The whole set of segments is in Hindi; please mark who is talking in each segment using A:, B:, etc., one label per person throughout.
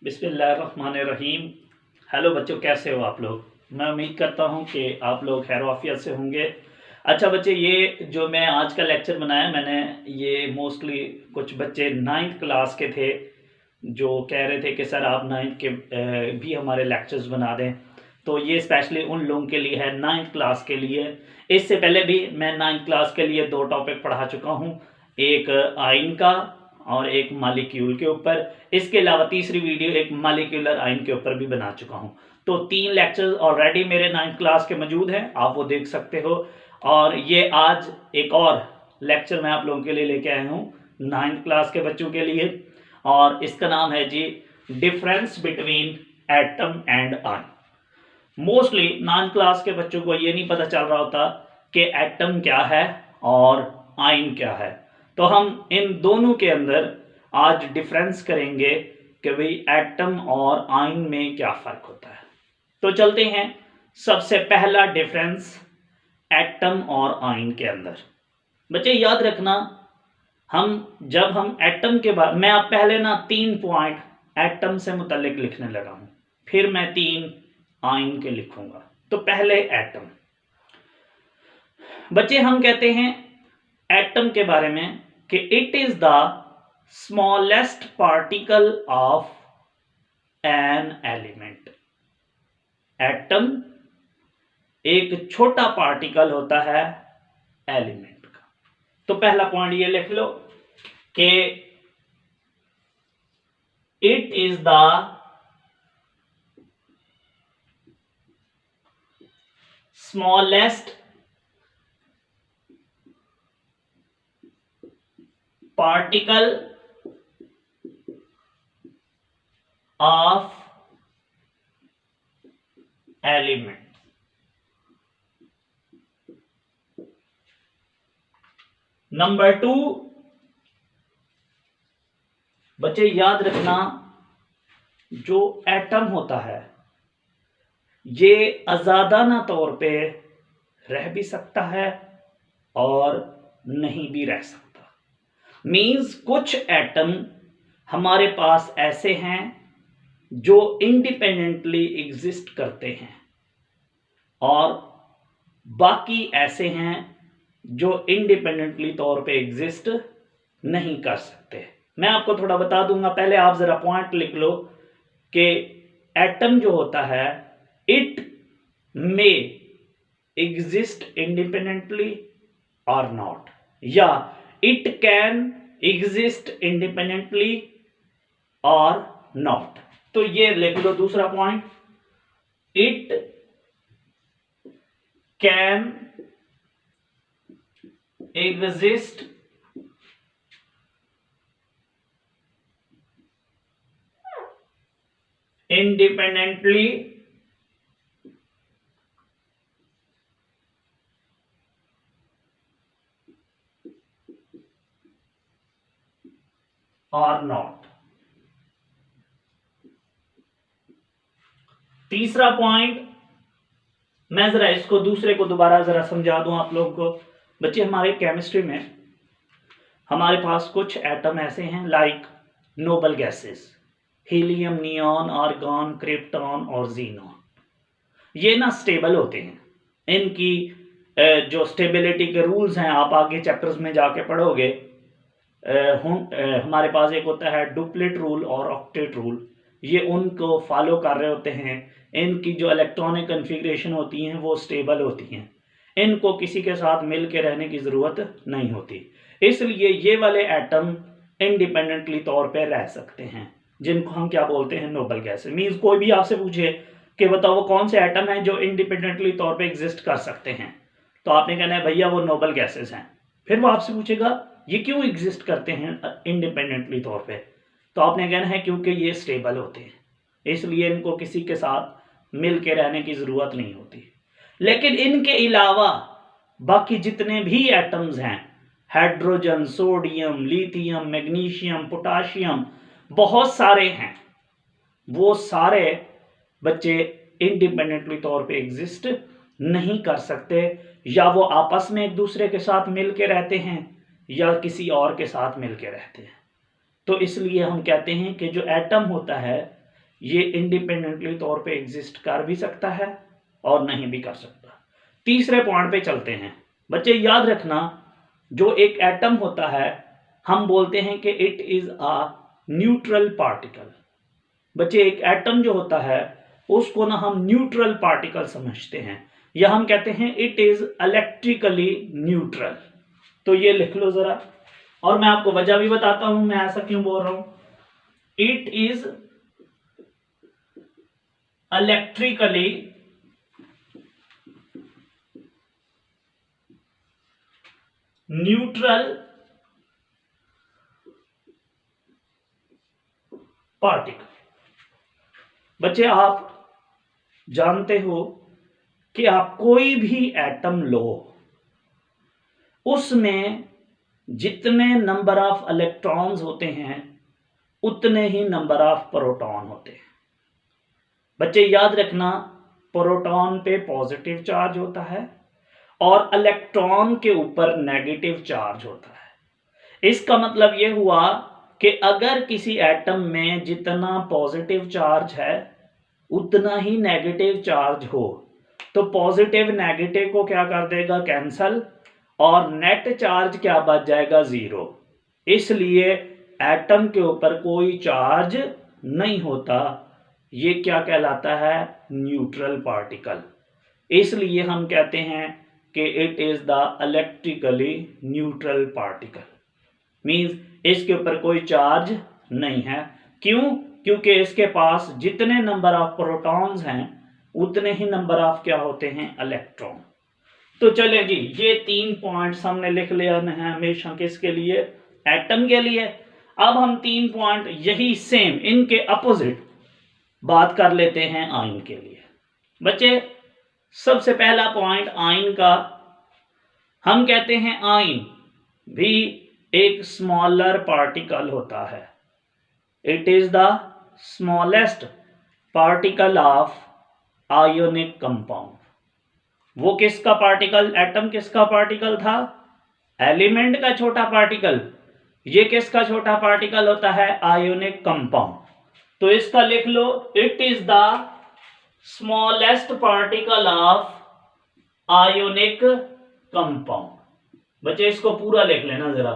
A: बिस्मिल्लाहिर्रहमानिर्रहीम। हेलो बच्चों, कैसे हो आप लोग। मैं उम्मीद करता हूँ कि आप लोग खैर आफियत से होंगे। अच्छा बच्चे, ये जो मैं आज का लेक्चर बनाया मैंने, ये मोस्टली कुछ बच्चे 9th क्लास के थे जो कह रहे थे कि सर आप 9th के भी हमारे लेक्चर्स बना दें। तो ये स्पेशली उन लोगों के लिए है, 9th क्लास के लिए। इससे पहले भी मैं 9th क्लास के लिए 2 टॉपिक पढ़ा चुका हूँ, एक आइन का और एक मालिक्यूल के ऊपर। इसके अलावा तीसरी वीडियो एक मालिक्यूलर आइन के ऊपर भी बना चुका हूँ। तो 3 लेक्चर्स ऑलरेडी मेरे 9th क्लास के मौजूद हैं, आप वो देख सकते हो। और ये आज एक और लेक्चर मैं आप लोगों के लिए लेके आया हूँ 9th क्लास के बच्चों के लिए, और इसका नाम है जी डिफरेंस बिटवीन एटम एंड आइन। मोस्टली 9th क्लास के बच्चों को ये नहीं पता चल रहा होता कि एटम क्या है और आइन क्या है। तो हम इन दोनों के अंदर आज डिफरेंस करेंगे कि भाई एटम और आइन में क्या फर्क होता है। तो चलते हैं, सबसे पहला डिफरेंस एटम और आइन के अंदर। बच्चे याद रखना, जब हम एटम के बारे मैं अब पहले ना 3 पॉइंट एटम से मुतल्लिक लिखने लगा हूं, फिर मैं 3 आइन के लिखूंगा। तो पहले एटम। बच्चे हम कहते हैं एटम के बारे में कि it is the smallest particle of an element. Atom एक छोटा पार्टिकल होता है एलिमेंट का। तो पहला पॉइंट ये लिख लो कि it is the smallest particle of element. Number 2, बच्चे याद रखना, जो एटम होता है ये आजादाना तौर पे रह भी सकता है और नहीं भी रह सकता। मींस कुछ एटम हमारे पास ऐसे हैं जो इंडिपेंडेंटली एग्जिस्ट करते हैं और बाकी ऐसे हैं जो इंडिपेंडेंटली तौर पे एग्जिस्ट नहीं कर सकते। मैं आपको थोड़ा बता दूंगा, पहले आप जरा पॉइंट लिख लो कि एटम जो होता है इट मे एग्जिस्ट इंडिपेंडेंटली और नॉट, या इट कैन एग्जिस्ट इंडिपेंडेंटली और नॉट। तो ये लिख लो दूसरा point, it can exist independently or not। तीसरा पॉइंट, मैं जरा इसको दूसरे को दोबारा जरा समझा दूं आप लोगों को। बच्चे हमारे केमिस्ट्री में हमारे पास कुछ एटम ऐसे हैं like noble gases, helium, neon, argon, krypton और जीनॉन। ये ना स्टेबल होते हैं। इनकी जो स्टेबिलिटी के रूल्स हैं आप आगे चैप्टर्स में जाके पढ़ोगे। हमारे पास एक होता है डुप्लेट रूल और ऑक्टेट रूल, ये उनको फॉलो कर रहे होते हैं। इनकी जो इलेक्ट्रॉनिक कन्फिग्रेशन होती हैं वो स्टेबल होती हैं, इनको किसी के साथ मिल के रहने की ज़रूरत नहीं होती। इसलिए ये वाले एटम इंडिपेंडेंटली तौर पे रह सकते हैं, जिनको हम क्या बोलते हैं, नोबल गैस। मीन्स कोई भी आपसे पूछे कि बताओ वो कौन से एटम हैं जो इंडिपेंडेंटली तौर पे एग्जिस्ट कर सकते हैं, तो आपने कहना है भैया वो नोबल गैसेस हैं। फिर वो आपसे पूछेगा ये क्यों एग्जिस्ट करते हैं इंडिपेंडेंटली तौर पे, तो आपने कहना है क्योंकि ये स्टेबल होते हैं, इसलिए इनको किसी के साथ मिल के रहने की ज़रूरत नहीं होती। लेकिन इनके अलावा बाकी जितने भी एटम्स हैं, hydrogen, sodium, lithium, magnesium, potassium, बहुत सारे हैं, वो सारे बच्चे इंडिपेंडेंटली तौर पे एग्जिस्ट नहीं कर सकते, या वो आपस में एक दूसरे के साथ मिल के रहते हैं या किसी और के साथ मिल के रहते हैं। तो इसलिए हम कहते हैं कि जो एटम होता है ये इंडिपेंडेंटली तौर पे एग्जिस्ट कर भी सकता है और नहीं भी कर सकता। तीसरे पॉइंट पे चलते हैं। बच्चे याद रखना, जो एक एटम होता है हम बोलते हैं कि it is a neutral particle. बच्चे एक एटम जो होता है उसको ना हम न्यूट्रल पार्टिकल समझते हैं, या हम कहते हैं इट इज इलेक्ट्रिकली न्यूट्रल। तो ये लिख लो जरा, और मैं आपको वजह भी बताता हूं मैं ऐसा क्यों बोल रहा हूं। It is electrically neutral particle. बच्चे आप जानते हो कि आप कोई भी एटम लो, उसमें जितने नंबर ऑफ इलेक्ट्रॉन्स होते हैं उतने ही नंबर ऑफ प्रोटॉन होते हैं। बच्चे याद रखना, प्रोटॉन पे पॉजिटिव चार्ज होता है और इलेक्ट्रॉन के ऊपर नेगेटिव चार्ज होता है। इसका मतलब यह हुआ कि अगर किसी एटम में जितना पॉजिटिव चार्ज है उतना ही नेगेटिव चार्ज हो, तो पॉजिटिव नेगेटिव को क्या कर देगा, कैंसल, और नेट चार्ज क्या बच जाएगा, 0। इसलिए एटम के ऊपर कोई चार्ज नहीं होता। ये क्या कहलाता है, न्यूट्रल पार्टिकल। इसलिए हम कहते हैं कि it is the electrically neutral particle. Means इसके ऊपर कोई चार्ज नहीं है। क्यों? क्योंकि इसके पास जितने नंबर ऑफ प्रोटॉन्स हैं उतने ही नंबर ऑफ क्या होते हैं, इलेक्ट्रॉन। तो चले जी, ये 3 पॉइंट्स हमने लिख लिया है हमेशा किसके लिए, एटम के लिए। अब हम 3 पॉइंट यही सेम इनके अपोजिट बात कर लेते हैं आयन के लिए। बच्चे सबसे पहला पॉइंट आयन का, हम कहते हैं आयन भी एक स्मॉलर पार्टिकल होता है। It is the smallest particle of ionic compound. वो किसका पार्टिकल, एटम किसका पार्टिकल था, एलिमेंट का छोटा पार्टिकल। ये किसका छोटा पार्टिकल होता है, आयोनिक कंपाउंड। तो इसका लिख लो, it is the smallest particle of ionic compound. बच्चे इसको पूरा लिख लेना जरा,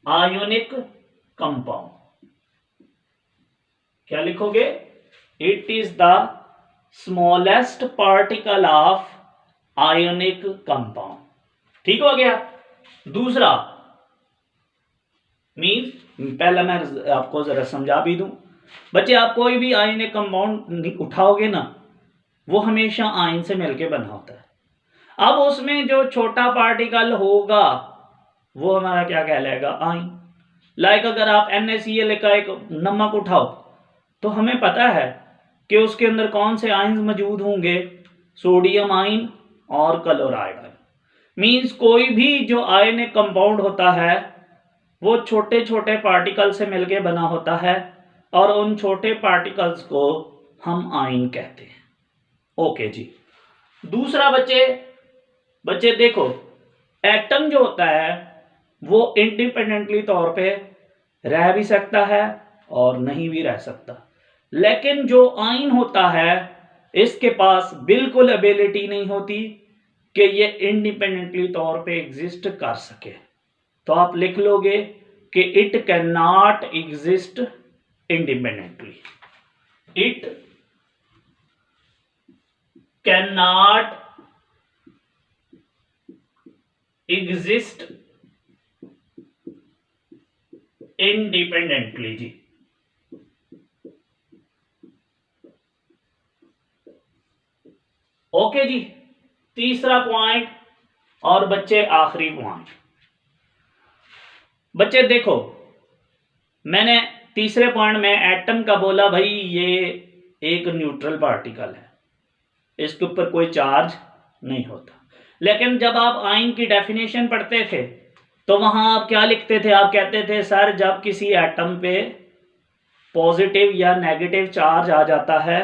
A: आयोनिक कंपाउंड। क्या लिखोगे, it is the smallest particle of ionic compound. ठीक हो गया। दूसरा मीन्स, पहला मैं आपको जरा समझा भी दूं। बच्चे आप कोई भी आयनिक कंपाउंड उठाओगे ना, वो हमेशा आयन से मिलके बना होता है। अब उसमें जो छोटा पार्टिकल होगा वो हमारा क्या कहलाएगा, आयन। लाइक अगर आप NaCl का एक नमक उठाओ तो हमें पता है कि उसके अंदर कौन से आयन्स मौजूद होंगे, सोडियम आयन और क्लोराइड आयन। मीन्स कोई भी जो आयनिक कंपाउंड होता है वो छोटे छोटे पार्टिकल से मिलके बना होता है, और उन छोटे पार्टिकल्स को हम आयन कहते हैं। ओके जी। दूसरा बच्चे देखो, एटम जो होता है वो इंडिपेंडेंटली तौर पे रह भी सकता है और नहीं भी रह सकता, लेकिन जो आयन होता है इसके पास बिल्कुल एबिलिटी नहीं होती कि ये इंडिपेंडेंटली तौर पे एग्जिस्ट कर सके। तो आप लिख लोगे कि it can not exist independently. It can not exist independently जी। ओके जी। तीसरा पॉइंट और बच्चे आखिरी पॉइंट। बच्चे देखो, मैंने तीसरे पॉइंट में एटम का बोला, भाई ये एक न्यूट्रल पार्टिकल है, इसके ऊपर कोई चार्ज नहीं होता। लेकिन जब आप आयन की डेफिनेशन पढ़ते थे तो वहां आप क्या लिखते थे, आप कहते थे सर जब किसी एटम पे पॉजिटिव या नेगेटिव चार्ज आ जाता है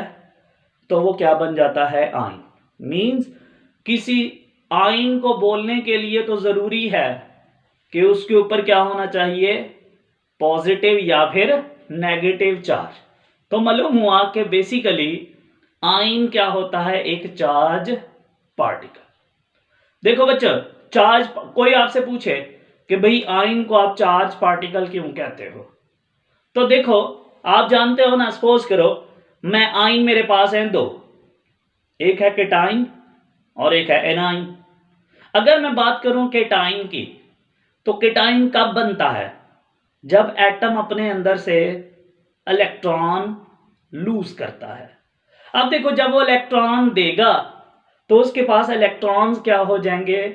A: तो वो क्या बन जाता है, आयन। मींस किसी आयन को बोलने के लिए तो जरूरी है कि उसके ऊपर क्या होना चाहिए, पॉजिटिव या फिर नेगेटिव चार्ज। तो मालूम हुआ कि बेसिकली आयन क्या होता है, एक चार्ज पार्टिकल। देखो बच्चों, चार्ज, कोई आपसे पूछे कि भाई आयन को आप चार्ज पार्टिकल क्यों कहते हो, तो देखो आप जानते हो ना, सपोज करो मैं आयन मेरे पास है दो, एक है केटाइन और एक है एनाइन। अगर मैं बात करूं केटाइन की, तो केटाइन कब बनता है, जब एटम अपने अंदर से इलेक्ट्रॉन लूज करता है। अब देखो जब वो इलेक्ट्रॉन देगा तो उसके पास इलेक्ट्रॉन्स क्या हो जाएंगे,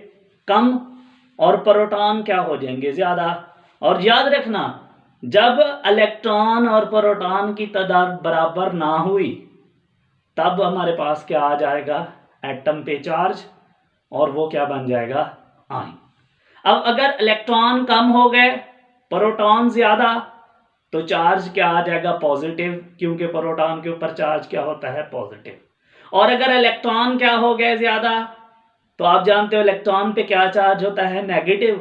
A: कम, और प्रोटॉन क्या हो जाएंगे, ज्यादा। और याद रखना, जब इलेक्ट्रॉन और प्रोटॉन की तादाद बराबर ना हुई तब हमारे पास क्या आ जाएगा, एटम पे चार्ज, और वो क्या बन जाएगा, आयन। अब अगर इलेक्ट्रॉन कम हो गए, प्रोटॉन ज्यादा, तो चार्ज क्या आ जाएगा, पॉजिटिव, क्योंकि प्रोटॉन के ऊपर चार्ज क्या होता है, पॉजिटिव। और अगर इलेक्ट्रॉन क्या हो गए ज्यादा, तो आप जानते हो इलेक्ट्रॉन पे क्या चार्ज होता है, नेगेटिव।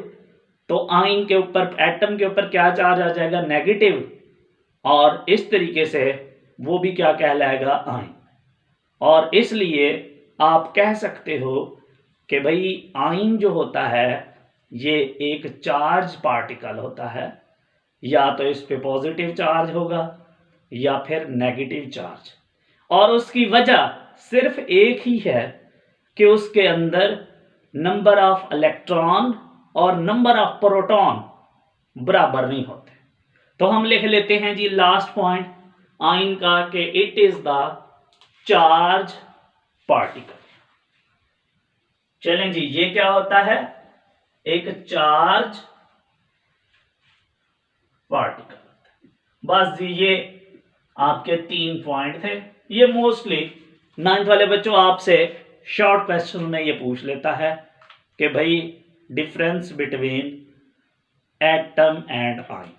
A: तो आयन के ऊपर, एटम के ऊपर क्या चार्ज आ जाएगा, नेगेटिव। और इस तरीके से वो भी क्या कहलाएगा, आयन। और इसलिए आप कह सकते हो कि भाई आयन जो होता है ये एक चार्ज पार्टिकल होता है, या तो इस पे पॉजिटिव चार्ज होगा या फिर नेगेटिव चार्ज। और उसकी वजह सिर्फ एक ही है कि उसके अंदर नंबर ऑफ इलेक्ट्रॉन और नंबर ऑफ प्रोटॉन बराबर नहीं होते। तो हम लिख लेते हैं जी लास्ट पॉइंट आयन का कि it is the charge particle. चलें जी, ये क्या होता है, एक चार्ज पार्टिकल। बस जी ये आपके 3 पॉइंट थे। ये मोस्टली 9th वाले बच्चों आपसे शॉर्ट क्वेश्चन में ये पूछ लेता है कि भाई difference between atom and ion,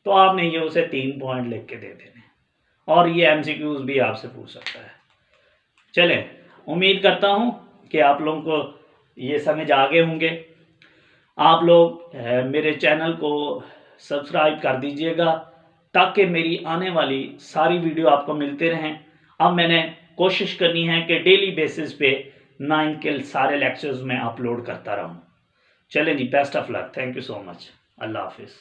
A: तो आपने ये उसे 3 पॉइंट लिख के दे देने, और ये एमसीक्यूज भी आपसे पूछ सकता है। चलें, उम्मीद करता हूं कि आप लोगों को ये समझ आ गए होंगे। आप लोग मेरे चैनल को सब्सक्राइब कर दीजिएगा ताकि मेरी आने वाली सारी वीडियो आपको मिलते रहें। अब मैंने कोशिश करनी है कि डेली बेसिस पे 9 के सारे लेक्चर्स में अपलोड करता रहूं। चलें जी, best of luck, thank you so much, अल्लाह हाफिज़।